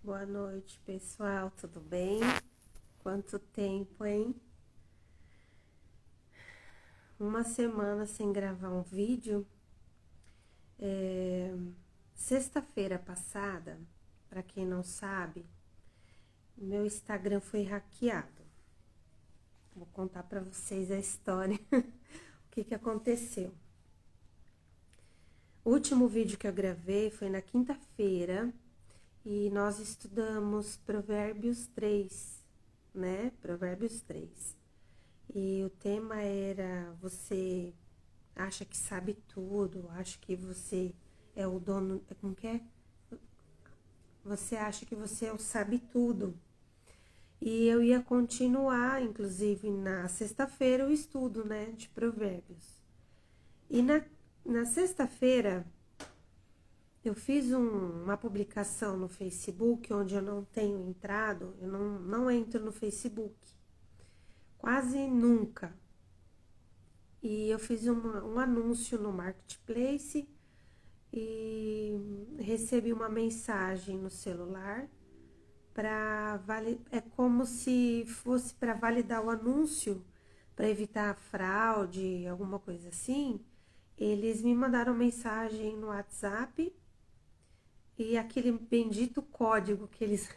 Boa noite, pessoal. Tudo bem? Quanto tempo, hein? Uma semana sem gravar um vídeo. Sexta-feira passada, para quem não sabe, meu Instagram foi hackeado. Vou contar para vocês a história, o que aconteceu. O último vídeo que eu gravei foi na quinta-feira e nós estudamos Provérbios 3, né? Provérbios 3. E o tema era: você acha que sabe tudo, acha que você é o dono, como que é? Você acha que você é o sabe tudo. E eu ia continuar, inclusive na sexta-feira, o estudo, né, de Provérbios. E na sexta-feira eu fiz uma publicação no Facebook, onde eu não tenho entrado, eu não entro no Facebook, quase nunca. E eu fiz um anúncio no Marketplace e recebi uma mensagem no celular é como se fosse para validar o anúncio, para evitar fraude, alguma coisa assim. Eles me mandaram mensagem no WhatsApp e aquele bendito código que eles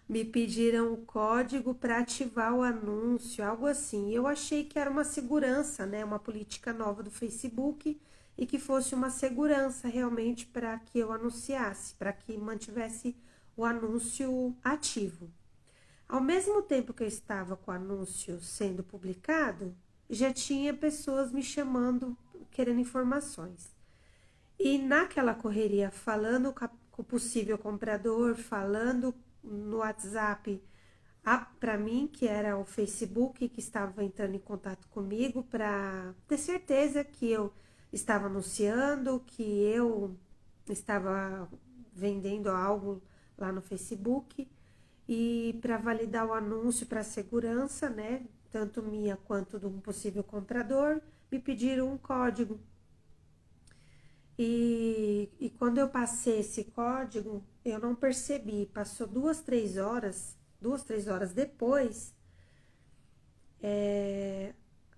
me pediram, o código para ativar o anúncio, algo assim. Eu achei que era uma segurança, né, uma política nova do Facebook e que fosse uma segurança realmente para que eu anunciasse, para que mantivesse o anúncio ativo. Ao mesmo tempo que eu estava com o anúncio sendo publicado, já tinha pessoas me chamando, querendo informações. E naquela correria, falando com o possível comprador, falando no WhatsApp para mim, que era o Facebook, que estava entrando em contato comigo para ter certeza que eu estava anunciando, que eu estava vendendo algo lá no Facebook, e para validar o anúncio para segurança, né, tanto minha quanto de um possível comprador, me pediram um código. E quando eu passei esse código, eu não percebi. Passou 2, 3 horas depois,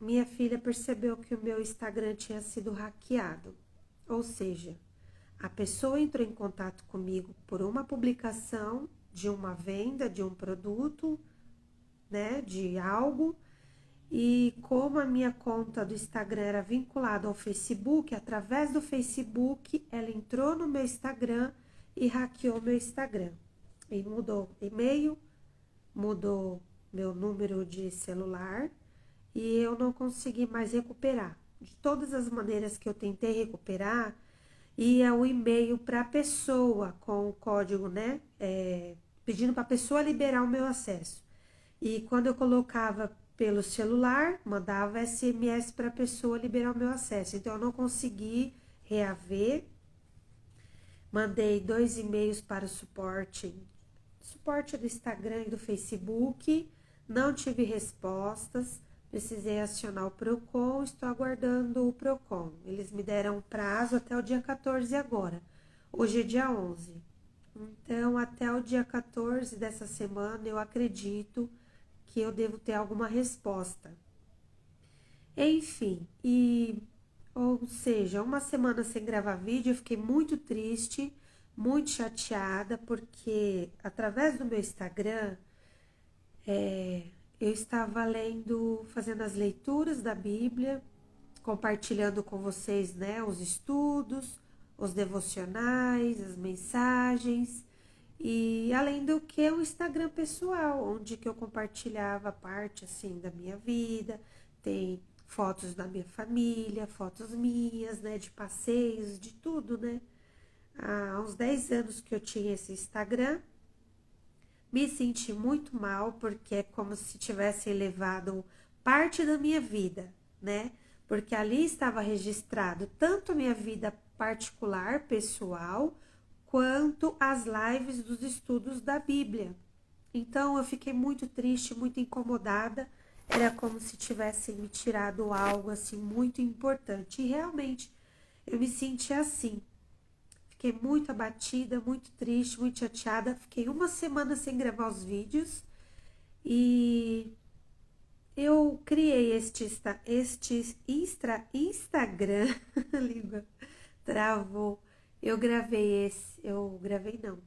minha filha percebeu que o meu Instagram tinha sido hackeado. Ou seja, a pessoa entrou em contato comigo por uma publicação de uma venda de um produto, né, de algo. E como a minha conta do Instagram era vinculada ao Facebook, através do Facebook, ela entrou no meu Instagram e hackeou meu Instagram. E mudou e-mail, mudou meu número de celular e eu não consegui mais recuperar. De todas as maneiras que eu tentei recuperar, ia o e-mail para a pessoa com o código, né? Pedindo para a pessoa liberar o meu acesso. E quando eu colocava pelo celular, mandava SMS para a pessoa liberar o meu acesso. Então eu não consegui reaver. Mandei 2 e-mails para o suporte do Instagram e do Facebook. Não tive respostas. Precisei acionar o Procon, estou aguardando o Procon. Eles me deram prazo até o dia 14 agora. Hoje é dia 11. Então, até o dia 14 dessa semana, eu acredito que eu devo ter alguma resposta. Enfim, ou seja, uma semana sem gravar vídeo, eu fiquei muito triste, muito chateada, porque através do meu Instagram, eu estava fazendo as leituras da Bíblia, compartilhando com vocês, né, os estudos, os devocionais, as mensagens, e além do que o Instagram pessoal, onde que eu compartilhava parte assim da minha vida, tem fotos da minha família, fotos minhas, né, de passeios, de tudo, né? Há uns 10 anos que eu tinha esse Instagram, me senti muito mal, porque é como se tivessem levado parte da minha vida, né? Porque ali estava registrado tanto a minha vida particular, pessoal, quanto as lives dos estudos da Bíblia. Então eu fiquei muito triste, muito incomodada. Era como se tivessem me tirado algo assim muito importante. E realmente eu me senti assim. Fiquei muito abatida, muito triste, muito chateada. Fiquei uma semana sem gravar os vídeos e eu criei Instagram, língua travou. Eu gravei não.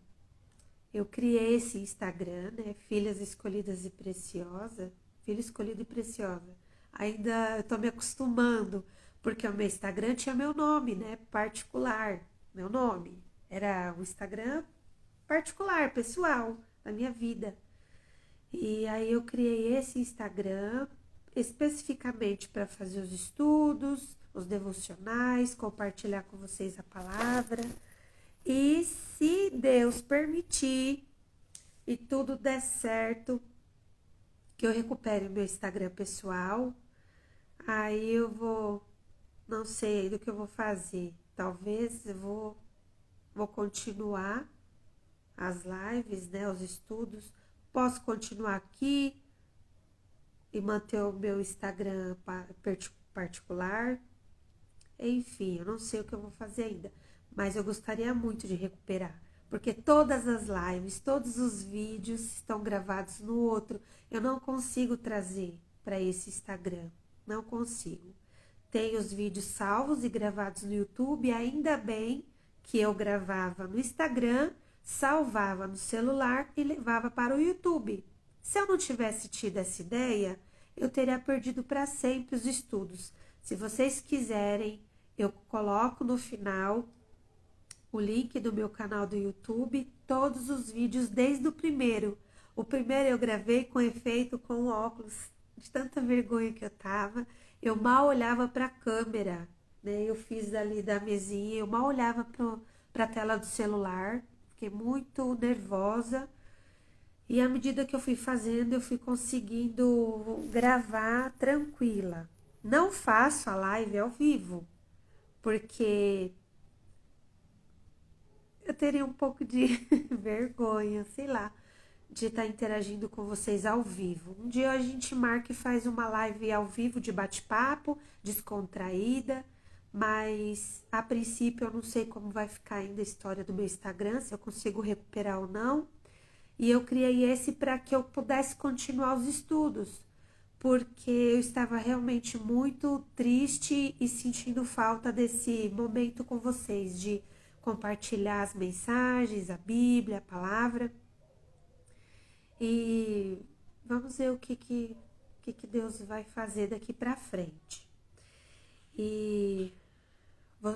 Eu criei esse Instagram, né? Filhas Escolhidas e Preciosa. Filha Escolhida e Preciosa. Ainda eu tô me acostumando, porque o meu Instagram tinha meu nome, né? Particular, meu nome. Era um Instagram particular, pessoal, da minha vida. E aí eu criei esse Instagram especificamente para fazer os estudos, os devocionais, compartilhar com vocês a palavra. E se Deus permitir e tudo der certo, que eu recupere o meu Instagram pessoal, aí eu vou, não sei do que eu vou fazer. Talvez vou continuar as lives, né, os estudos. Posso continuar aqui e manter o meu Instagram particular. Enfim, eu não sei o que eu vou fazer ainda, mas eu gostaria muito de recuperar, porque todas as lives, todos os vídeos estão gravados no outro. Eu não consigo trazer para esse Instagram, não consigo. Tem os vídeos salvos e gravados no YouTube, ainda bem que eu gravava no Instagram, salvava no celular e levava para o YouTube. Se eu não tivesse tido essa ideia, eu teria perdido para sempre os estudos. Se vocês quiserem, eu coloco no final o link do meu canal do YouTube, todos os vídeos desde o primeiro. O primeiro eu gravei com efeito com óculos, de tanta vergonha que eu tava. Eu mal olhava para a câmera, né? Eu fiz ali da mesinha, eu mal olhava para a tela do celular. Fiquei muito nervosa. E à medida que eu fui fazendo, eu fui conseguindo gravar tranquila. Não faço a live ao vivo, porque eu teria um pouco de vergonha, sei lá, de estar interagindo com vocês ao vivo. Um dia a gente marca e faz uma live ao vivo de bate-papo, descontraída, mas a princípio eu não sei como vai ficar ainda a história do meu Instagram, se eu consigo recuperar ou não. E eu criei esse para que eu pudesse continuar os estudos, porque eu estava realmente muito triste e sentindo falta desse momento com vocês, de compartilhar as mensagens, a Bíblia, a palavra. E vamos ver o que Deus vai fazer daqui para frente. E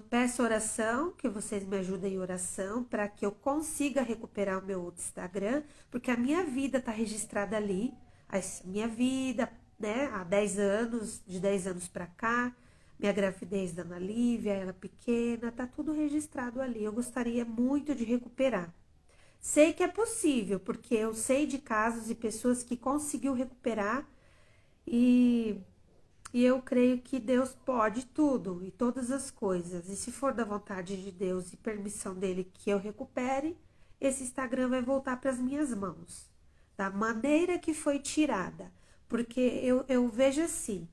peço oração, que vocês me ajudem em oração, para que eu consiga recuperar o meu outro Instagram, porque a minha vida está registrada ali, a minha vida, né, há 10 anos, de 10 anos para cá, minha gravidez da Ana Lívia, ela pequena, tá tudo registrado ali. Eu gostaria muito de recuperar. Sei que é possível, porque eu sei de casos e pessoas que conseguiu recuperar e eu creio que Deus pode tudo e todas as coisas. E se for da vontade de Deus e permissão dele que eu recupere, esse Instagram vai voltar para as minhas mãos, da maneira que foi tirada. Porque eu vejo assim,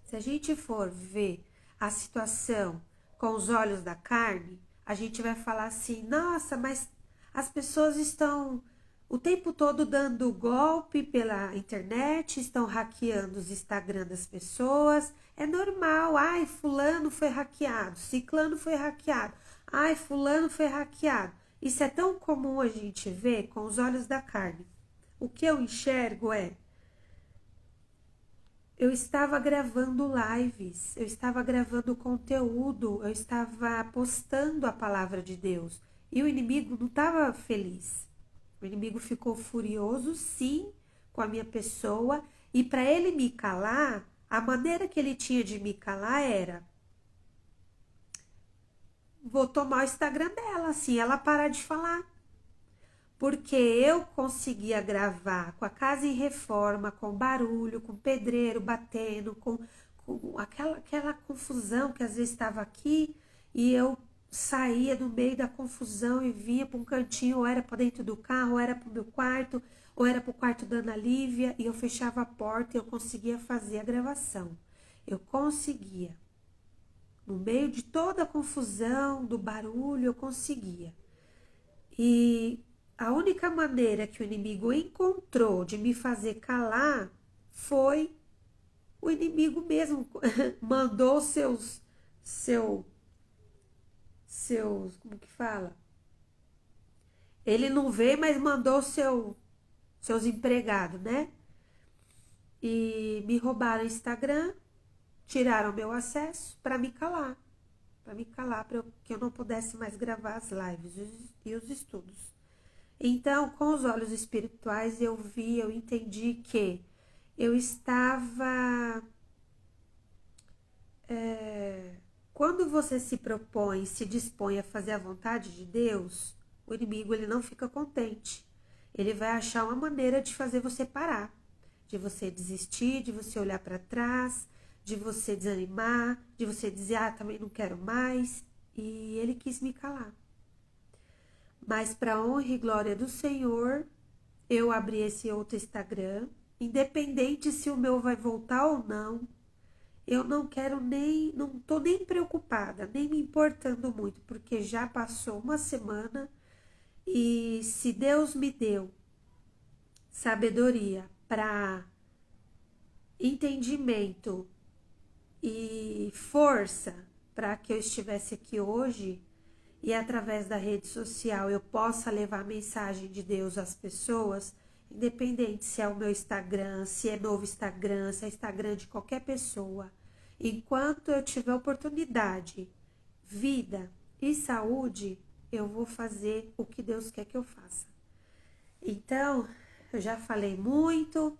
se a gente for ver a situação com os olhos da carne, a gente vai falar assim, nossa, mas as pessoas estão o tempo todo dando golpe pela internet, estão hackeando os Instagram das pessoas. É normal. Ai, fulano foi hackeado, ciclano foi hackeado. Ai, fulano foi hackeado. Isso é tão comum a gente ver com os olhos da carne. O que eu enxergo é, eu estava gravando lives, eu estava gravando conteúdo, eu estava postando a palavra de Deus. E o inimigo não estava feliz. O inimigo ficou furioso, sim, com a minha pessoa. E para ele me calar, a maneira que ele tinha de me calar era: vou tomar o Instagram dela, assim, ela parar de falar. Porque eu conseguia gravar com a casa em reforma, com barulho, com pedreiro batendo, com aquela confusão que às vezes estava aqui, e eu saía do meio da confusão e vinha para um cantinho, ou era para dentro do carro, ou era para o meu quarto, ou era para o quarto da Ana Lívia, e eu fechava a porta e eu conseguia fazer a gravação. Eu conseguia. No meio de toda a confusão, do barulho, eu conseguia. E a única maneira que o inimigo encontrou de me fazer calar foi o inimigo mesmo. Mandou seus, como que fala? Ele não veio, mas mandou seus empregados, né? E me roubaram o Instagram, tiraram meu acesso para me calar. Para me calar, para que eu não pudesse mais gravar as lives e os estudos. Então, com os olhos espirituais, eu vi, eu entendi que eu estava. Quando você se propõe, se dispõe a fazer a vontade de Deus, o inimigo ele não fica contente. Ele vai achar uma maneira de fazer você parar, de você desistir, de você olhar para trás, de você desanimar, de você dizer, também não quero mais. E ele quis me calar. Mas para honra e glória do Senhor, eu abri esse outro Instagram, independente se o meu vai voltar ou não. Eu não quero não tô nem preocupada, nem me importando muito, porque já passou uma semana e se Deus me deu sabedoria para entendimento e força para que eu estivesse aqui hoje e através da rede social eu possa levar a mensagem de Deus às pessoas, independente se é o meu Instagram, se é novo Instagram, se é Instagram de qualquer pessoa. Enquanto eu tiver oportunidade, vida e saúde, eu vou fazer o que Deus quer que eu faça. Então, eu já falei muito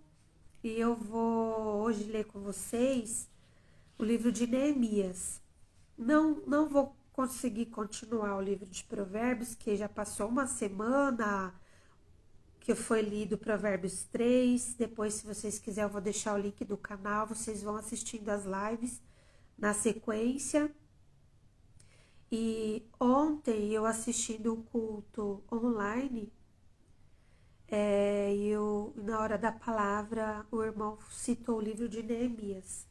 e eu vou hoje ler com vocês o livro de Neemias. Não vou conseguir continuar o livro de Provérbios, que já passou uma semana que foi lido Provérbios 3. Depois, se vocês quiserem, eu vou deixar o link do canal. Vocês vão assistindo as lives na sequência. E ontem, eu assistindo um culto online, na hora da palavra, o irmão citou o livro de Neemias.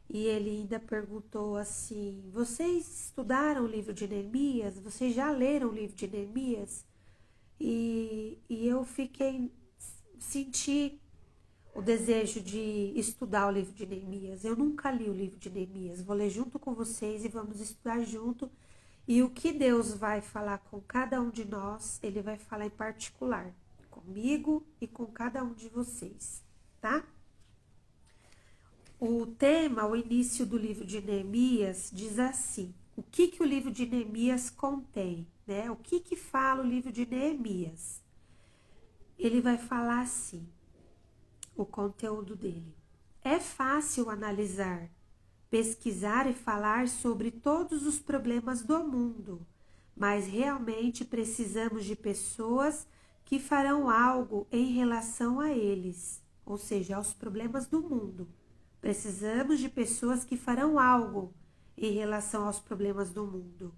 E ele ainda perguntou assim, vocês estudaram o livro de Neemias? Vocês já leram o livro de Neemias? E eu senti o desejo de estudar o livro de Neemias. Eu nunca li o livro de Neemias. Vou ler junto com vocês e vamos estudar junto. E o que Deus vai falar com cada um de nós, Ele vai falar em particular, comigo e com cada um de vocês, tá? O tema, o início do livro de Neemias diz assim, o que o livro de Neemias contém, né? O que fala o livro de Neemias? Ele vai falar assim, o conteúdo dele. É fácil analisar, pesquisar e falar sobre todos os problemas do mundo, mas realmente precisamos de pessoas que farão algo em relação a eles, ou seja, aos problemas do mundo. Precisamos de pessoas que farão algo em relação aos problemas do mundo.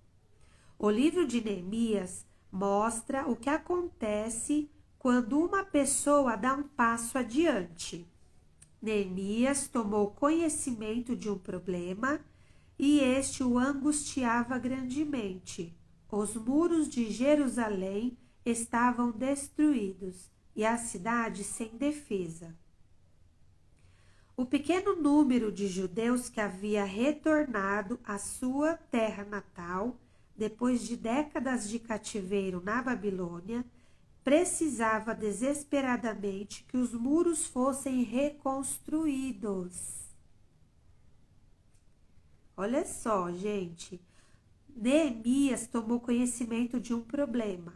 O livro de Neemias mostra o que acontece quando uma pessoa dá um passo adiante. Neemias tomou conhecimento de um problema e este o angustiava grandemente. Os muros de Jerusalém estavam destruídos e a cidade sem defesa. O pequeno número de judeus que havia retornado à sua terra natal, depois de décadas de cativeiro na Babilônia, precisava desesperadamente que os muros fossem reconstruídos. Olha só, gente. Neemias tomou conhecimento de um problema.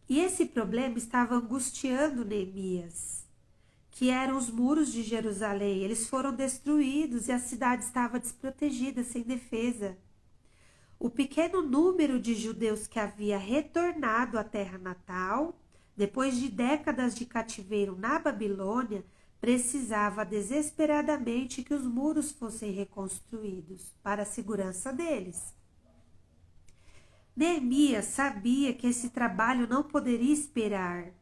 E esse problema estava angustiando Neemias, que eram os muros de Jerusalém. Eles foram destruídos e a cidade estava desprotegida, sem defesa. O pequeno número de judeus que havia retornado à terra natal, depois de décadas de cativeiro na Babilônia, precisava desesperadamente que os muros fossem reconstruídos para a segurança deles. Neemias sabia que esse trabalho não poderia esperar.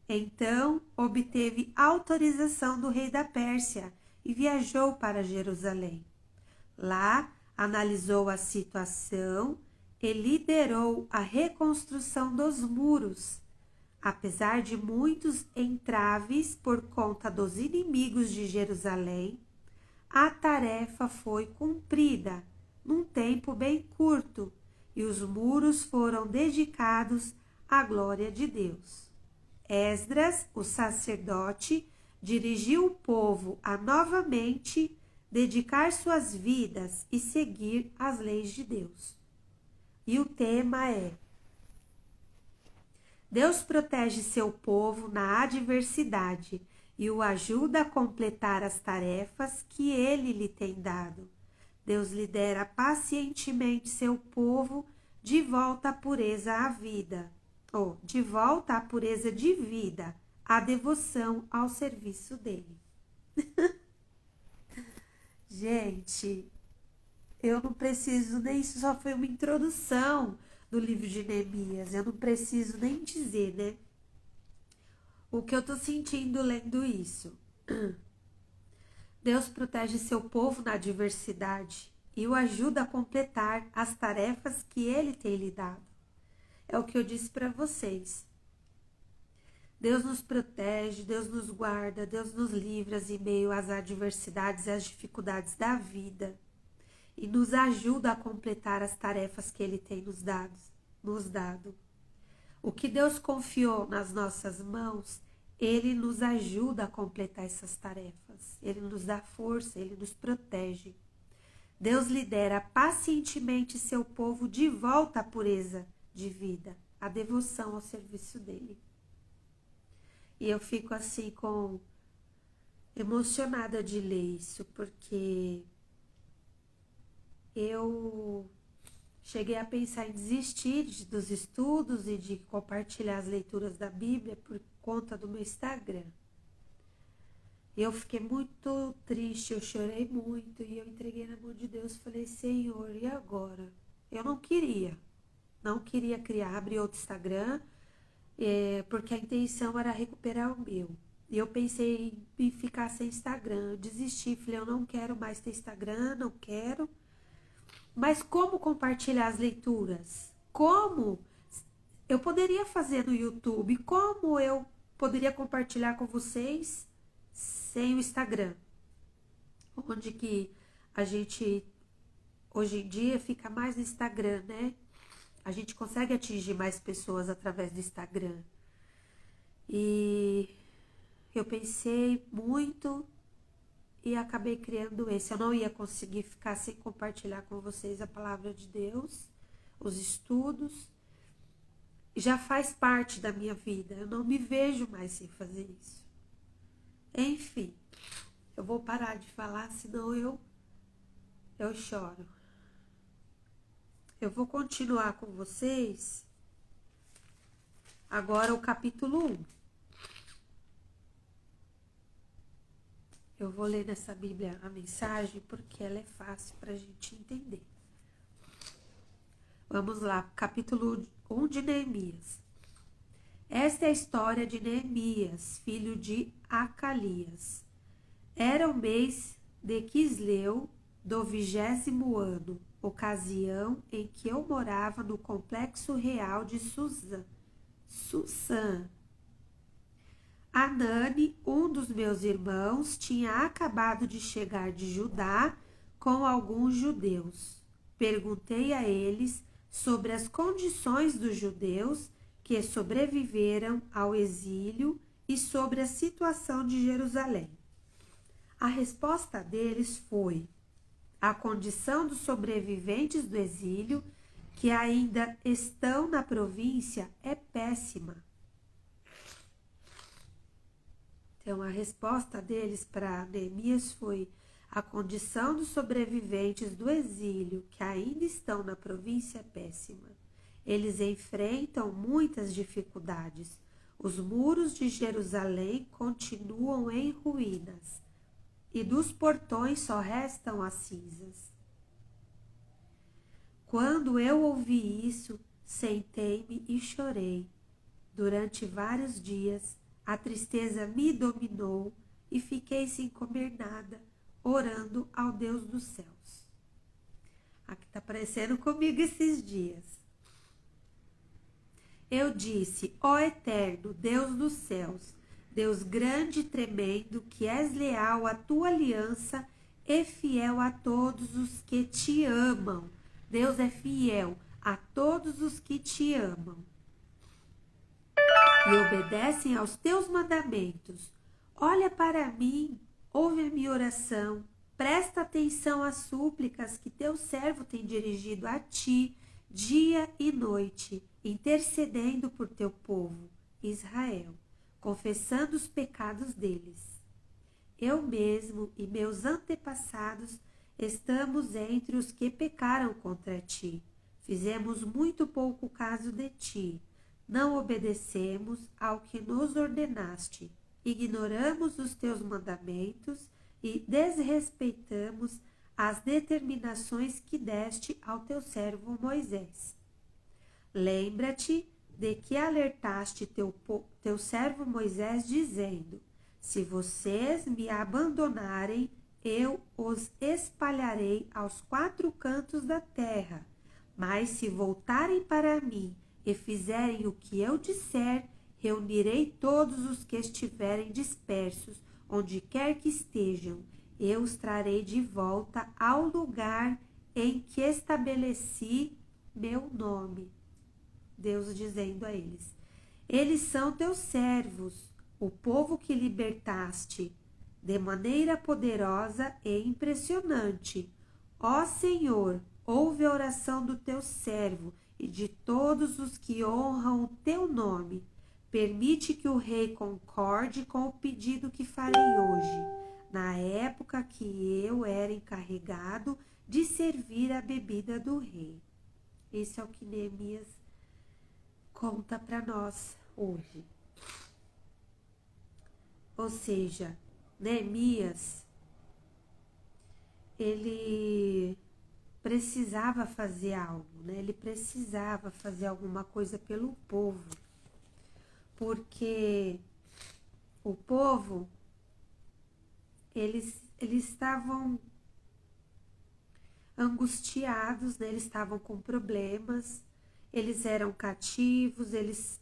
Então, obteve autorização do rei da Pérsia e viajou para Jerusalém. Lá, analisou a situação e liderou a reconstrução dos muros. Apesar de muitos entraves por conta dos inimigos de Jerusalém, a tarefa foi cumprida num tempo bem curto e os muros foram dedicados à glória de Deus. Esdras, o sacerdote, dirigiu o povo a novamente dedicar suas vidas e seguir as leis de Deus. E o tema é: Deus protege seu povo na adversidade e o ajuda a completar as tarefas que ele lhe tem dado. Deus lidera pacientemente seu povo de volta à pureza à vida, ou de volta à pureza de vida, à devoção ao serviço dele. Gente, eu não preciso nem, isso só foi uma introdução do livro de Neemias, eu não preciso nem dizer, né? O que eu tô sentindo lendo isso. Deus protege seu povo na adversidade e o ajuda a completar as tarefas que ele tem lhe dado. É o que eu disse para vocês. Deus nos protege, Deus nos guarda, Deus nos livra em meio às adversidades e às dificuldades da vida e nos ajuda a completar as tarefas que ele tem nos dado. O que Deus confiou nas nossas mãos, ele nos ajuda a completar essas tarefas. Ele nos dá força, ele nos protege. Deus lidera pacientemente seu povo de volta à pureza de vida, à devoção ao serviço dele. E eu fico assim emocionada de ler isso, porque eu cheguei a pensar em desistir dos estudos e de compartilhar as leituras da Bíblia por conta do meu Instagram. Eu fiquei muito triste, eu chorei muito e eu entreguei na mão de Deus. Falei, Senhor, e agora? Eu não queria abrir outro Instagram, porque a intenção era recuperar o meu. E eu pensei em ficar sem Instagram, eu desisti, falei, eu não quero mais ter Instagram, não quero. Mas como compartilhar as leituras? Como eu poderia fazer no YouTube? Como eu poderia compartilhar com vocês sem o Instagram? Onde que a gente, hoje em dia, fica mais no Instagram, né? A gente consegue atingir mais pessoas através do Instagram. E eu pensei muito e acabei criando esse. Eu não ia conseguir ficar sem compartilhar com vocês a palavra de Deus, os estudos. Já faz parte da minha vida. Eu não me vejo mais sem fazer isso. Enfim, eu vou parar de falar, senão eu choro. Eu vou continuar com vocês agora o capítulo 1. Eu vou ler nessa Bíblia a mensagem porque ela é fácil para a gente entender. Vamos lá, capítulo 1 de Neemias. Esta é a história de Neemias, filho de Acalias. Era o mês de Quisleu do 20º ano, ocasião em que eu morava no complexo real de Susã. Anani, um dos meus irmãos, tinha acabado de chegar de Judá com alguns judeus. Perguntei a eles sobre as condições dos judeus que sobreviveram ao exílio e sobre a situação de Jerusalém. A resposta deles foi: a condição dos sobreviventes do exílio que ainda estão na província é péssima. Então, a resposta deles para Neemias foi: a condição dos sobreviventes do exílio que ainda estão na província é péssima. Eles enfrentam muitas dificuldades. Os muros de Jerusalém continuam em ruínas e dos portões só restam as cinzas. Quando eu ouvi isso, sentei-me e chorei. Durante vários dias, a tristeza me dominou e fiquei sem comer nada, orando ao Deus dos céus. Aqui tá parecendo comigo esses dias. Eu disse, ó Eterno, Deus dos céus, Deus grande e tremendo, que és leal à tua aliança e fiel a todos os que te amam. Deus é fiel a todos os que te amam e obedecem aos teus mandamentos. Olha para mim, ouve a minha oração, presta atenção às súplicas que teu servo tem dirigido a ti, dia e noite, intercedendo por teu povo, Israel, confessando os pecados deles. Eu mesmo e meus antepassados estamos entre os que pecaram contra ti. Fizemos muito pouco caso de ti. Não obedecemos ao que nos ordenaste. Ignoramos os teus mandamentos e desrespeitamos as determinações que deste ao teu servo Moisés. Lembra-te de que alertaste teu servo Moisés, dizendo: se vocês me abandonarem, eu os espalharei aos 4 cantos da terra. Mas se voltarem para mim e fizerem o que eu disser, reunirei todos os que estiverem dispersos, onde quer que estejam. Eu os trarei de volta ao lugar em que estabeleci meu nome. Deus dizendo a eles: eles são teus servos, o povo que libertaste de maneira poderosa e impressionante. Ó Senhor, ouve a oração do teu servo e de todos os que honram o teu nome. Permite que o rei concorde com o pedido que farei hoje, na época que eu era encarregado de servir a bebida do rei. Isso é o que Neemias conta para nós hoje. Ou seja, Neemias, ele precisava fazer algo, né? Ele precisava fazer alguma coisa pelo povo, porque o povo, eles estavam angustiados, né? Eles estavam com problemas, eles eram cativos, eles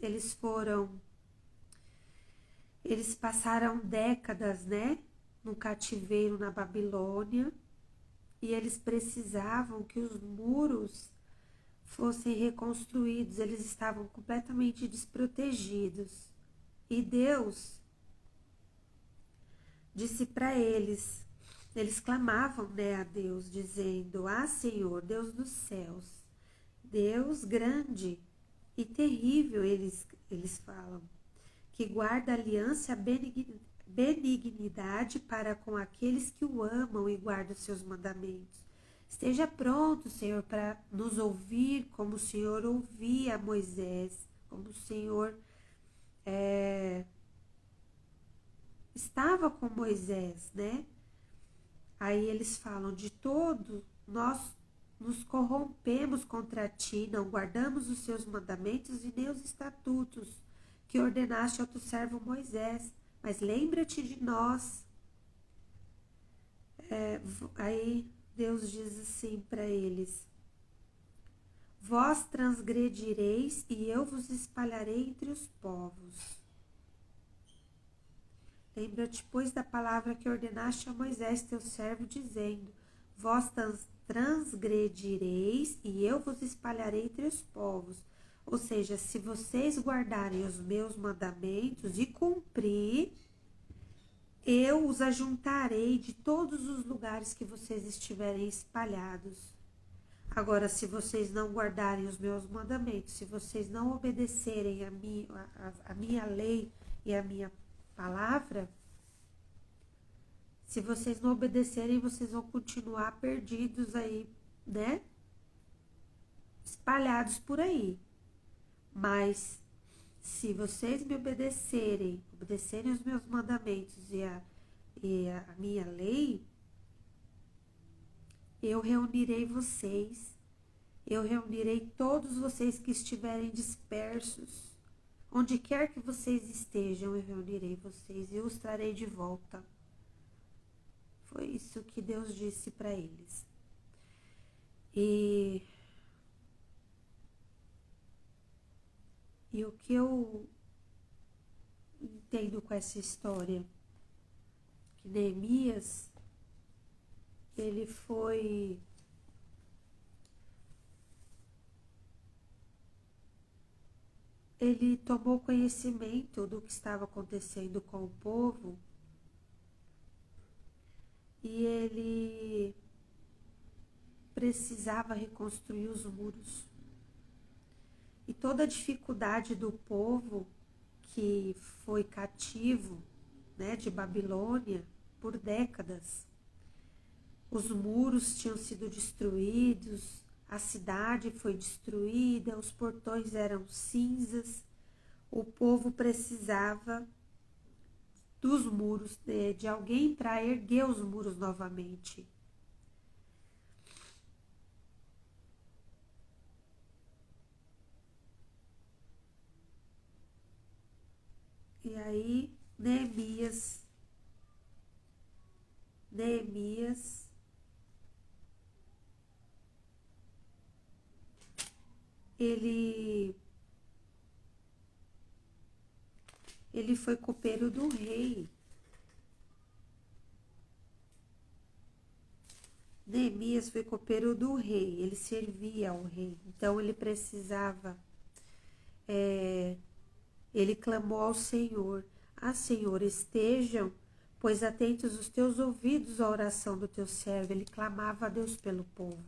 passaram décadas, né, no cativeiro na Babilônia, e eles precisavam que os muros fossem reconstruídos, eles estavam completamente desprotegidos. E Deus disse para eles clamavam, né, a Deus, dizendo: ah, Senhor, Deus dos céus, Deus grande e terrível, eles falam, que guarda aliança e benignidade para com aqueles que o amam e guardam seus mandamentos. Esteja pronto, Senhor, para nos ouvir como o Senhor ouvia Moisés, como o Senhor estava com Moisés, né? Aí eles falam: de todo nós nos corrompemos contra ti, não guardamos os seus mandamentos e nem os estatutos que ordenaste ao teu servo Moisés, mas lembra-te de nós. Aí Deus diz assim para eles: vós transgredireis e eu vos espalharei entre os povos. Lembra-te, pois, da palavra que ordenaste a Moisés, teu servo, dizendo: vós transgredireis e eu vos espalharei entre os povos. Ou seja, se vocês guardarem os meus mandamentos e cumprir, eu os ajuntarei de todos os lugares que vocês estiverem espalhados. Agora, se vocês não guardarem os meus mandamentos, se vocês não obedecerem a minha lei e a minha palavra, se vocês não obedecerem, vocês vão continuar perdidos aí, né? Espalhados por aí. Mas se vocês me obedecerem os meus mandamentos e a minha lei, eu reunirei vocês, eu reunirei todos vocês que estiverem dispersos. Onde quer que vocês estejam, eu reunirei vocês e os trarei de volta. Foi isso que Deus disse para eles. E o que eu entendo com essa história? Que Neemias, ele foi... Ele tomou conhecimento do que estava acontecendo com o povo e ele precisava reconstruir os muros. E toda a dificuldade do povo que foi cativo, né, de Babilônia por décadas. Os muros tinham sido destruídos, a cidade foi destruída, os portões eram cinzas. O povo precisava dos muros, de alguém para erguer os muros novamente. E aí, Neemias, ele foi copeiro do rei. Neemias foi copeiro do rei, ele servia ao rei, então ele precisava, ele clamou ao Senhor: Ah, Senhor, estejam, pois atentos os teus ouvidos à oração do teu servo. Ele clamava a Deus pelo povo,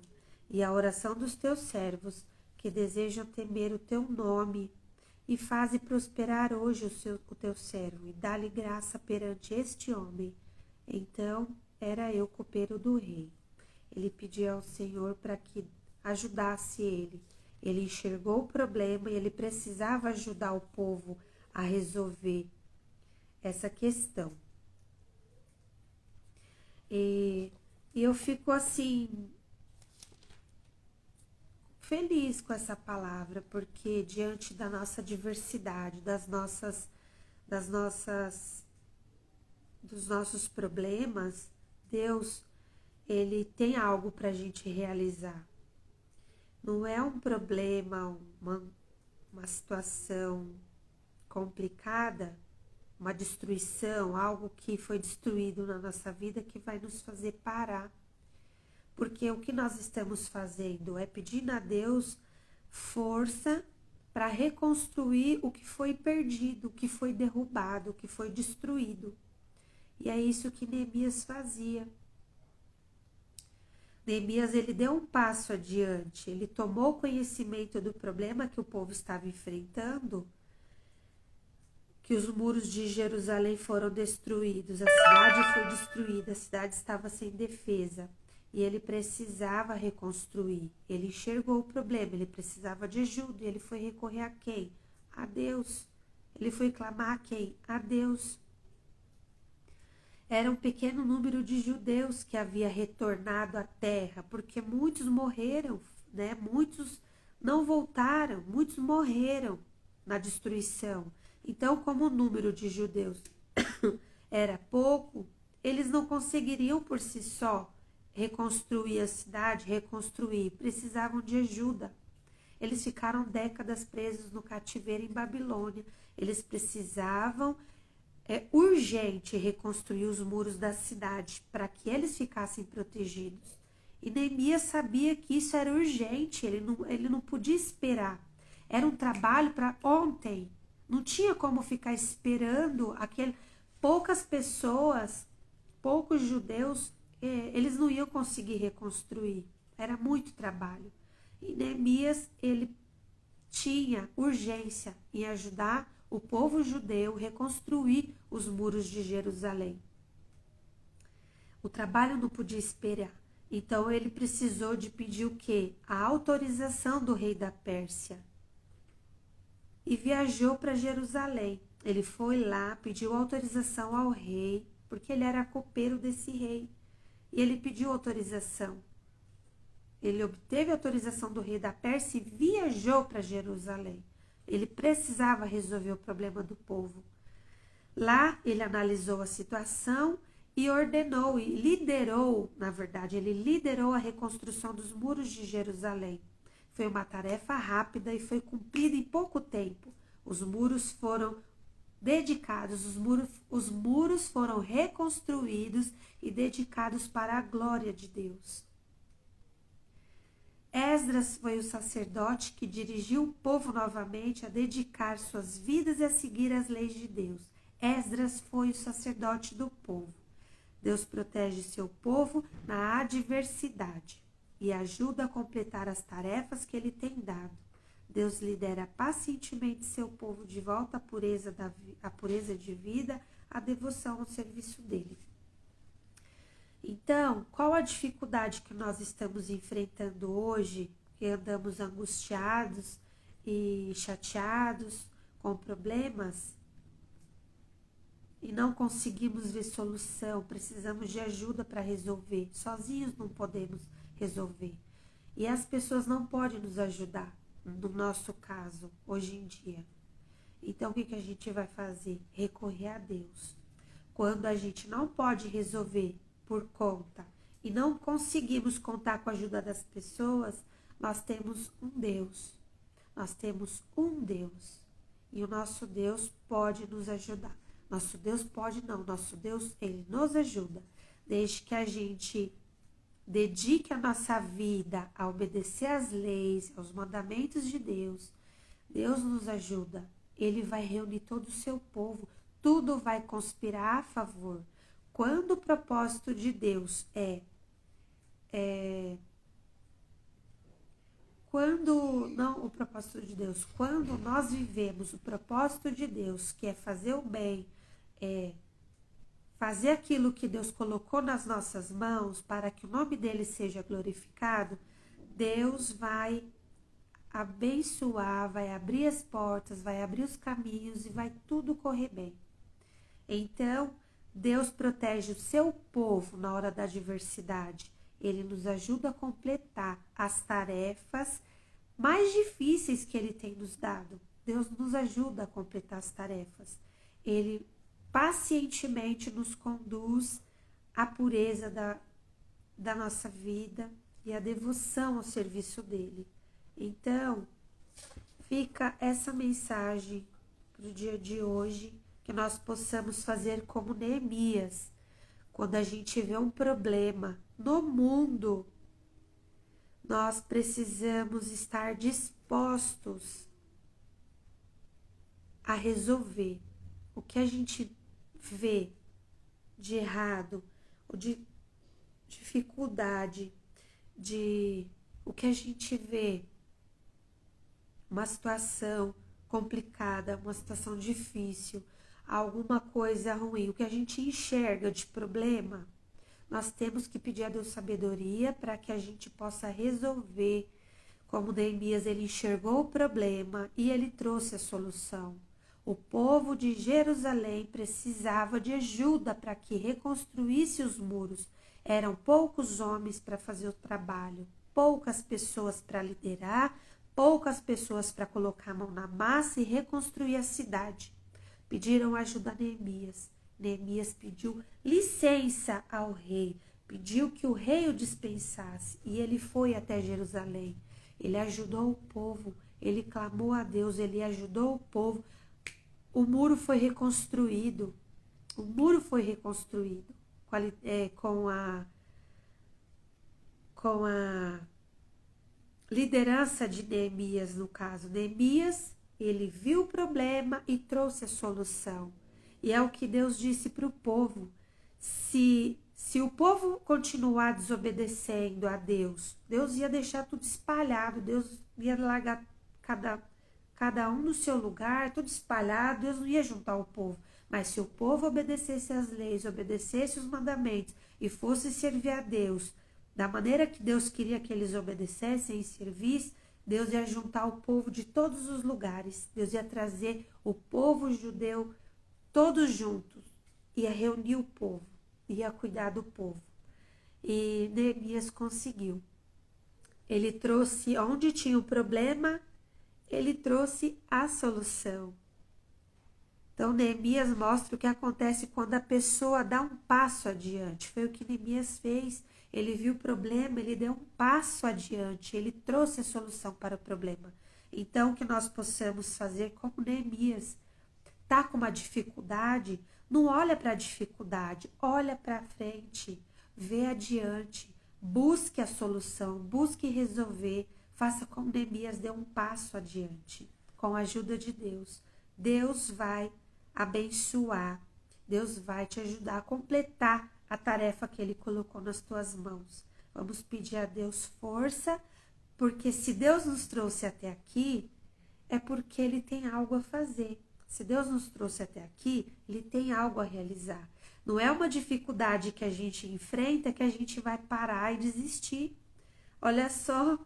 e a oração dos teus servos, que desejam temer o teu nome, e faze prosperar hoje o teu servo, e dá-lhe graça perante este homem. Então era eu copeiro do rei. Ele pediu ao Senhor para que ajudasse ele. Ele enxergou o problema e ele precisava ajudar o povo a resolver essa questão. E eu fico assim, feliz com essa palavra, porque diante da nossa diversidade, dos nossos problemas, Deus, ele tem algo para a gente realizar. Não é um problema, uma situação complicada, uma destruição, algo que foi destruído na nossa vida que vai nos fazer parar. Porque o que nós estamos fazendo é pedindo a Deus força para reconstruir o que foi perdido, o que foi derrubado, o que foi destruído. E é isso que Neemias fazia. Neemias, ele deu um passo adiante, ele tomou conhecimento do problema que o povo estava enfrentando, que os muros de Jerusalém foram destruídos, a cidade foi destruída, a cidade estava sem defesa e ele precisava reconstruir. Ele enxergou o problema, ele precisava de ajuda e ele foi recorrer a quem? A Deus. Ele foi clamar a quem? A Deus. Era um pequeno número de judeus que havia retornado à terra, porque muitos morreram, né? Muitos não voltaram, muitos morreram na destruição. Então, como o número de judeus era pouco, eles não conseguiriam por si só reconstruir a cidade, precisavam de ajuda. Eles ficaram décadas presos no cativeiro em Babilônia. Eles precisavam urgente reconstruir os muros da cidade para que eles ficassem protegidos. E Neemias sabia que isso era urgente, ele não podia esperar. Era um trabalho para ontem. Não tinha como ficar esperando poucas pessoas, poucos judeus, eles não iam conseguir reconstruir. Era muito trabalho. E Neemias, ele tinha urgência em ajudar o povo judeu a reconstruir os muros de Jerusalém. O trabalho não podia esperar. Então ele precisou de pedir o quê? A autorização do rei da Pérsia. E viajou para Jerusalém. Ele foi lá, pediu autorização ao rei, porque ele era copeiro desse rei. E ele pediu autorização. Ele obteve a autorização do rei da Pérsia e viajou para Jerusalém. Ele precisava resolver o problema do povo. Lá ele analisou a situação e ordenou e liderou, na verdade, ele liderou a reconstrução dos muros de Jerusalém. Foi uma tarefa rápida e foi cumprida em pouco tempo. Os muros foram dedicados, os muros foram reconstruídos e dedicados para a glória de Deus. Esdras foi o sacerdote que dirigiu o povo novamente a dedicar suas vidas e a seguir as leis de Deus. Esdras foi o sacerdote do povo. Deus protege seu povo na adversidade e ajuda a completar as tarefas que ele tem dado. Deus lidera pacientemente seu povo de volta à pureza de vida, à devoção ao serviço dele. Então, qual a dificuldade que nós estamos enfrentando hoje, que andamos angustiados e chateados com problemas e não conseguimos ver solução, precisamos de ajuda para resolver, sozinhos não podemos resolver. E as pessoas não podem nos ajudar, no nosso caso, hoje em dia. Então, o que a gente vai fazer? Recorrer a Deus. Quando a gente não pode resolver por conta e não conseguimos contar com a ajuda das pessoas, nós temos um Deus. Nós temos um Deus. E o nosso Deus pode nos ajudar. Nosso Deus pode não. Nosso Deus, ele nos ajuda. Desde que a gente dedique a nossa vida a obedecer às leis, aos mandamentos de Deus, Deus nos ajuda. Ele vai reunir todo o seu povo. Tudo vai conspirar a favor. Quando o propósito de Deus quando nós vivemos o propósito de Deus, que é fazer o bem, fazer aquilo que Deus colocou nas nossas mãos para que o nome dele seja glorificado, Deus vai abençoar, vai abrir as portas, vai abrir os caminhos e vai tudo correr bem. Então, Deus protege o seu povo na hora da adversidade. Ele nos ajuda a completar as tarefas mais difíceis que ele tem nos dado. Deus nos ajuda a completar as tarefas. Ele pacientemente nos conduz à pureza da nossa vida e à devoção ao serviço dele. Então, fica essa mensagem para o dia de hoje, que nós possamos fazer como Neemias. Quando a gente vê um problema no mundo, nós precisamos estar dispostos a resolver o que a gente vê de errado, ou de dificuldade, o que a gente vê, uma situação complicada, uma situação difícil, alguma coisa ruim, o que a gente enxerga de problema, nós temos que pedir a Deus sabedoria para que a gente possa resolver. Como Neemias, ele enxergou o problema e ele trouxe a solução. O povo de Jerusalém precisava de ajuda para que reconstruísse os muros. Eram poucos homens para fazer o trabalho, poucas pessoas para liderar, poucas pessoas para colocar a mão na massa e reconstruir a cidade. Pediram ajuda a Neemias. Neemias pediu licença ao rei, pediu que o rei o dispensasse e ele foi até Jerusalém. Ele ajudou o povo, ele clamou a Deus, ele ajudou o povo. O muro foi reconstruído. O muro foi reconstruído com a liderança de Neemias, no caso. Neemias, ele viu o problema e trouxe a solução. E é o que Deus disse para o povo. Se o povo continuar desobedecendo a Deus, Deus ia deixar tudo espalhado, Deus ia largar cada um no seu lugar, tudo espalhado, Deus não ia juntar o povo. Mas se o povo obedecesse às leis, obedecesse os mandamentos e fosse servir a Deus da maneira que Deus queria que eles obedecessem e servissem, Deus ia juntar o povo de todos os lugares. Deus ia trazer o povo judeu todos juntos, ia reunir o povo, ia cuidar do povo. E Neemias conseguiu. Ele trouxe, onde tinha o problema, ele trouxe a solução. Então, Então, Neemias mostra o que acontece quando a pessoa dá um passo adiante. Foi o que Neemias fez. Ele viu o problema, ele deu um passo adiante, ele trouxe a solução para o problema. Então, que nós possamos fazer como Neemias. Tá com uma dificuldade? Não olha para a dificuldade, olha para frente, vê adiante, busque a solução, busque resolver. Faça como Neemias, dê um passo adiante, com a ajuda de Deus. Deus vai abençoar, Deus vai te ajudar a completar a tarefa que Ele colocou nas tuas mãos. Vamos pedir a Deus força, porque se Deus nos trouxe até aqui, é porque Ele tem algo a fazer. Se Deus nos trouxe até aqui, Ele tem algo a realizar. Não é uma dificuldade que a gente enfrenta que a gente vai parar e desistir. Olha só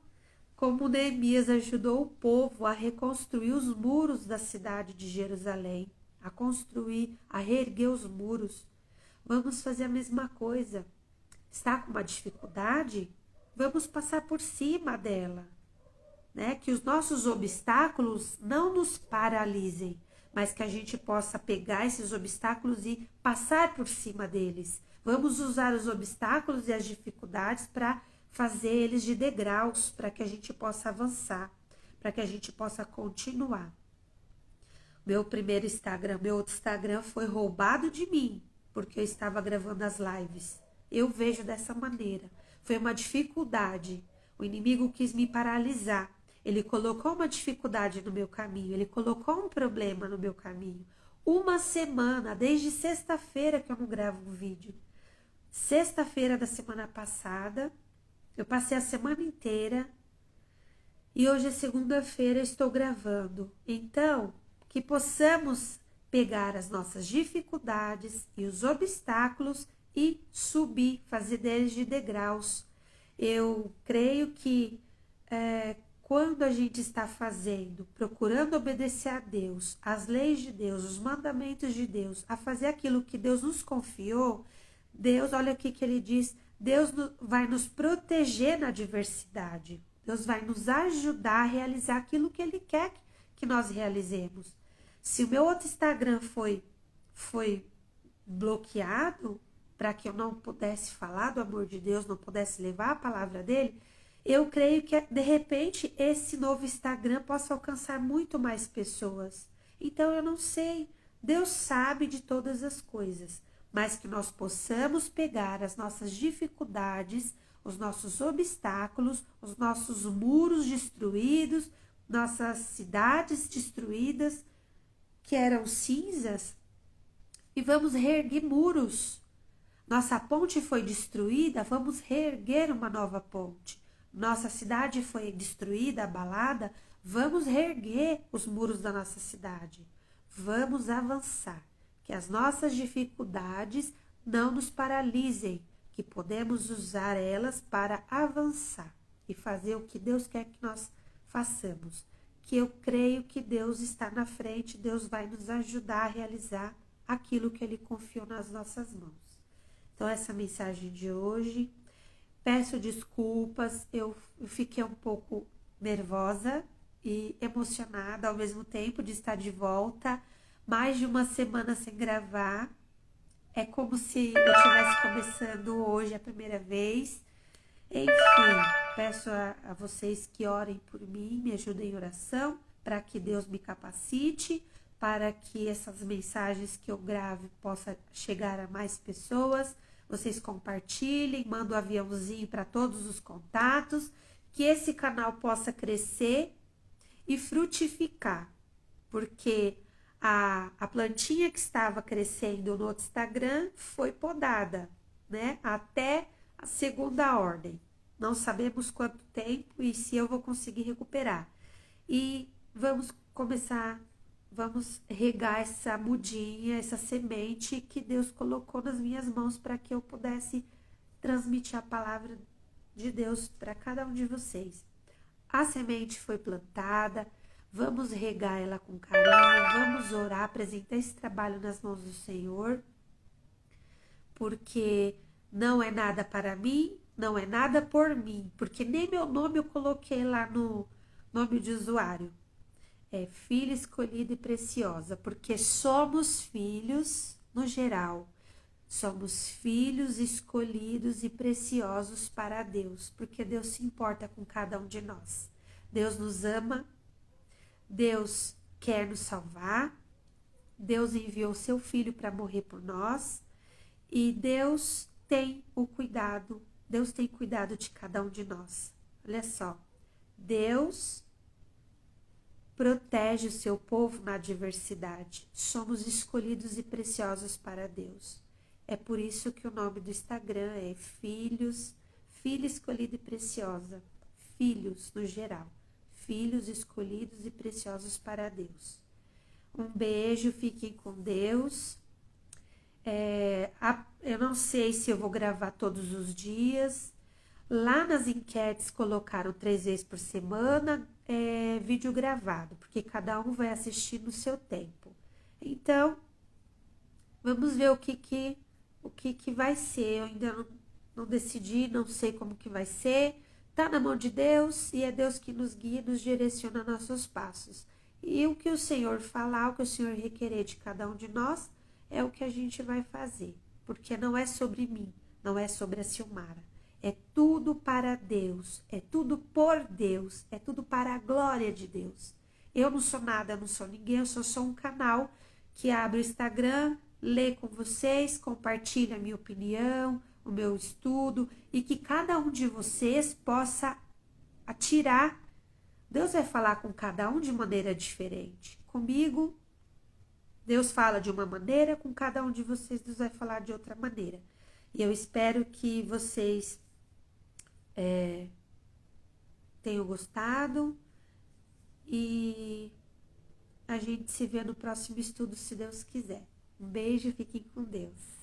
como Neemias ajudou o povo a reconstruir os muros da cidade de Jerusalém, a construir, a reerguer os muros. Vamos fazer a mesma coisa. Está com uma dificuldade? Vamos passar por cima dela, né? Que os nossos obstáculos não nos paralisem, mas que a gente possa pegar esses obstáculos e passar por cima deles. Vamos usar os obstáculos e as dificuldades para fazer eles de degraus, para que a gente possa avançar, para que a gente possa continuar. Meu outro Instagram foi roubado de mim, porque eu estava gravando as lives. Eu vejo dessa maneira. Foi uma dificuldade. O inimigo quis me paralisar. Ele colocou uma dificuldade no meu caminho, ele colocou um problema no meu caminho. Uma semana, desde sexta-feira que eu não gravo um vídeo. Sexta-feira da semana passada, eu passei a semana inteira e hoje é segunda-feira, estou gravando. Então, que possamos pegar as nossas dificuldades e os obstáculos e subir, fazer deles de degraus. Eu creio que quando a gente está fazendo, procurando obedecer a Deus, as leis de Deus, os mandamentos de Deus, a fazer aquilo que Deus nos confiou, Deus, olha aqui que ele diz, Deus vai nos proteger na adversidade. Deus vai nos ajudar a realizar aquilo que Ele quer que nós realizemos. Se o meu outro Instagram foi bloqueado para que eu não pudesse falar do amor de Deus, não pudesse levar a palavra dele, eu creio que, de repente, esse novo Instagram possa alcançar muito mais pessoas. Então, eu não sei. Deus sabe de todas as coisas, mas que nós possamos pegar as nossas dificuldades, os nossos obstáculos, os nossos muros destruídos, nossas cidades destruídas, que eram cinzas, e vamos reerguer muros. Nossa ponte foi destruída, vamos reerguer uma nova ponte. Nossa cidade foi destruída, abalada, vamos reerguer os muros da nossa cidade. Vamos avançar, que as nossas dificuldades não nos paralisem, que podemos usar elas para avançar e fazer o que Deus quer que nós façamos. Que eu creio que Deus está na frente, Deus vai nos ajudar a realizar aquilo que Ele confiou nas nossas mãos. Então, essa mensagem de hoje, peço desculpas, eu fiquei um pouco nervosa e emocionada ao mesmo tempo de estar de volta, mais de uma semana sem gravar. É como se eu estivesse começando hoje a primeira vez. Enfim, peço a vocês que orem por mim, me ajudem em oração, para que Deus me capacite, para que essas mensagens que eu grave possam chegar a mais pessoas. Vocês compartilhem, mandem um aviãozinho para todos os contatos, que esse canal possa crescer e frutificar, porque a plantinha que estava crescendo no outro Instagram foi podada, né? Até a segunda ordem. Não sabemos quanto tempo e se eu vou conseguir recuperar. E vamos começar, vamos regar essa mudinha, essa semente que Deus colocou nas minhas mãos para que eu pudesse transmitir a palavra de Deus para cada um de vocês. A semente foi plantada, vamos regar ela com carinho, vamos orar, apresentar esse trabalho nas mãos do Senhor, porque não é nada para mim, não é nada por mim, porque nem meu nome eu coloquei lá no nome de usuário. É filha escolhida e preciosa, porque somos filhos no geral. Somos filhos escolhidos e preciosos para Deus, porque Deus se importa com cada um de nós. Deus nos ama, Deus quer nos salvar, Deus enviou seu filho para morrer por nós e Deus tem cuidado de cada um de nós. Olha só, Deus protege o seu povo na adversidade. Somos escolhidos e preciosos para Deus. É por isso que o nome do Instagram é Filha Escolhida e Preciosa. Filhos, no geral. Filhos escolhidos e preciosos para Deus. Um beijo, fiquem com Deus. Eu não sei se eu vou gravar todos os dias. Lá nas enquetes colocaram 3 vezes por semana vídeo gravado, porque cada um vai assistir no seu tempo. Então, vamos ver o que vai ser. Eu ainda não decidi, não sei como que vai ser. Tá na mão de Deus e é Deus que nos guia e nos direciona nossos passos. E o que o Senhor falar, o que o Senhor requerer de cada um de nós, é o que a gente vai fazer. Porque não é sobre mim, não é sobre a Silmara. É tudo para Deus, é tudo por Deus, é tudo para a glória de Deus. Eu não sou nada, eu não sou ninguém, eu sou só um canal que abre o Instagram, lê com vocês, compartilha a minha opinião, o meu estudo e que cada um de vocês possa atirar. Deus vai falar com cada um de maneira diferente. Comigo, Deus fala de uma maneira, com cada um de vocês, Deus vai falar de outra maneira. E eu espero que vocês tenham gostado e a gente se vê no próximo estudo, se Deus quiser. Um beijo, fiquem com Deus.